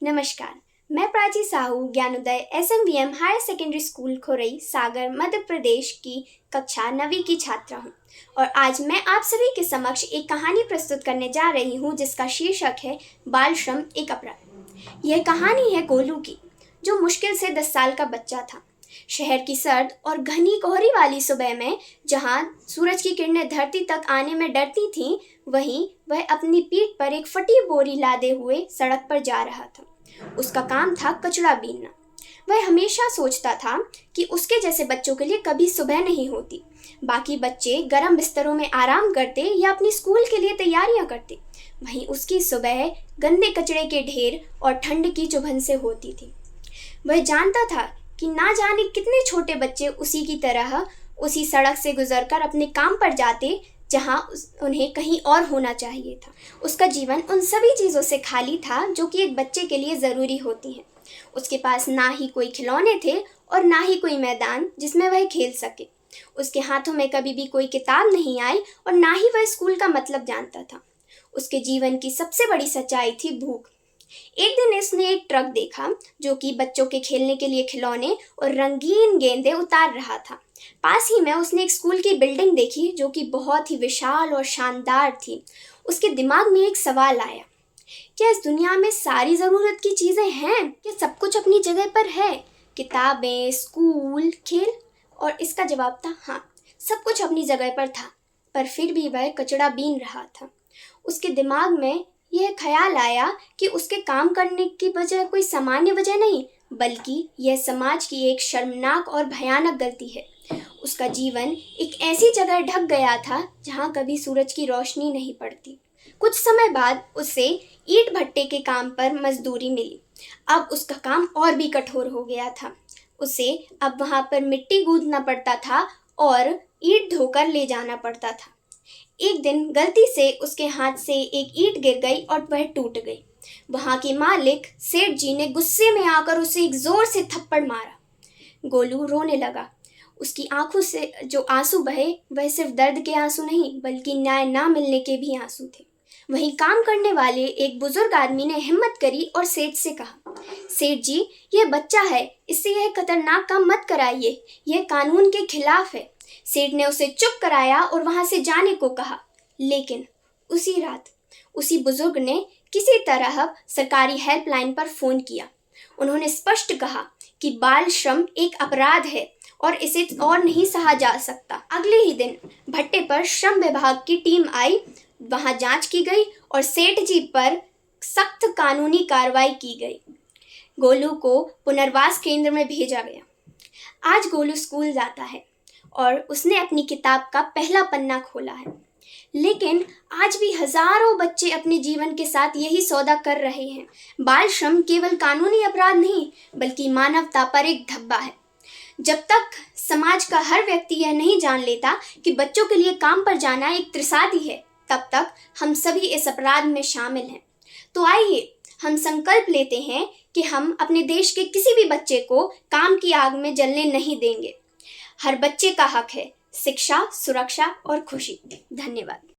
नमस्कार, मैं Prachi Sahu Gyanoday SMVM higher secondary school Khorai Sagar Madhya Pradesh की कक्षा 9वीं की छात्रा हूँ और आज मैं आप सभी के समक्ष एक कहानी प्रस्तुत करने जा रही हूँ जिसका शीर्षक है बाल श्रम एक अपराध। यह कहानी है गोलू की, जो मुश्किल से 10 साल का बच्चा था। शहर की सर्द और घनी कोहरी वाली सुबह में जहाँ सूरज की किरणें धरती तक आने में डरती थीं, वहीं वह अपनी पीठ पर एक फटी बोरी लादे हुए सड़क पर जा रहा था। उसका काम था कचरा बीनना। वह हमेशा सोचता था कि उसके जैसे बच्चों के लिए कभी सुबह नहीं होती। बाकी बच्चे गर्म बिस्तरों में आराम करते या अपनी स्कूल के लिए तैयारियां करते, वहीं उसकी सुबह गंदे कचरे के ढेर और ठंड की चुभन से होती थी। वह जानता था कि ना जाने कितने छोटे बच्चे उसी की तरह उसी सड़क से गुजरकर अपने काम पर जाते जहां उन्हें कहीं और होना चाहिए था। उसका जीवन उन सभी चीज़ों से खाली था जो कि एक बच्चे के लिए ज़रूरी होती हैं। उसके पास ना ही कोई खिलौने थे और ना ही कोई मैदान जिसमें वह खेल सके। उसके हाथों में कभी भी कोई किताब नहीं आई और ना ही वह स्कूल का मतलब जानता था। उसके जीवन की सबसे बड़ी सच्चाई थी भूख। एक दिन उसने एक ट्रक देखा जो कि बच्चों के खेलने के लिए खिलौने और रंगीन गेंदें उतार रहा था। पास ही में उसने एक स्कूल की बिल्डिंग देखी जो कि बहुत ही विशाल और शानदार थी। उसके दिमाग में एक सवाल आया, क्या इस दुनिया में सारी ज़रूरत की चीज़ें हैं? क्या सब कुछ अपनी जगह पर है? किताबें, स्कूल, खेल? और इसका जवाब था हाँ, सब कुछ अपनी जगह पर था, पर फिर भी वह कचरा बीन रहा था। उसके दिमाग में यह ख्याल आया कि उसके काम करने की वजह कोई सामान्य वजह नहीं, बल्कि यह समाज की एक शर्मनाक और भयानक गलती है। उसका जीवन एक ऐसी जगह ढक गया था जहाँ कभी सूरज की रोशनी नहीं पड़ती। कुछ समय बाद उसे ईंट भट्टे के काम पर मजदूरी मिली। अब उसका काम और भी कठोर हो गया था। उसे अब वहाँ पर मिट्टी गूंदना पड़ता था और ईंट धोकर ले जाना पड़ता था। एक दिन गलती से उसके हाथ से एक ईंट गिर गई और वह टूट गई। वहाँ के मालिक सेठ जी ने गुस्से में आकर उसे एक जोर से थप्पड़ मारा। गोलू रोने लगा। उसकी आंखों से जो आंसू बहे वह सिर्फ दर्द के आंसू नहीं बल्कि न्याय ना मिलने के भी आंसू थे। वहीं काम करने वाले एक बुजुर्ग आदमी ने हिम्मत करी और सेठ से कहा, सेठ जी, यह बच्चा है, इससे यह खतरनाक काम मत कराइए, यह कानून के खिलाफ है। सेठ ने उसे चुप कराया और वहां से जाने को कहा। लेकिन उसी रात उसी बुजुर्ग ने किसी तरह सरकारी हेल्पलाइन पर फोन किया। उन्होंने स्पष्ट कहा कि बाल श्रम एक अपराध है और इसे और नहीं सहा जा सकता। अगले ही दिन भट्टे पर श्रम विभाग की टीम आई। वहां जांच की गई और सेठ जी पर सख्त कानूनी कार्रवाई की गई। गोलू को पुनर्वास केंद्र में भेजा गया। आज गोलू स्कूल जाता है और उसने अपनी किताब का पहला पन्ना खोला है। लेकिन आज भी हजारों बच्चे अपने जीवन के साथ यही सौदा कर रहे हैं। बाल श्रम केवल कानूनी अपराध नहीं बल्कि मानवता पर एक धब्बा है। जब तक समाज का हर व्यक्ति यह नहीं जान लेता कि बच्चों के लिए काम पर जाना एक त्रासदी है, तब तक हम सभी इस अपराध में शामिल हैं। तो आइए हम संकल्प लेते हैं कि हम अपने देश के किसी भी बच्चे को काम की आग में जलने नहीं देंगे। हर बच्चे का हक है शिक्षा, सुरक्षा और खुशी। धन्यवाद।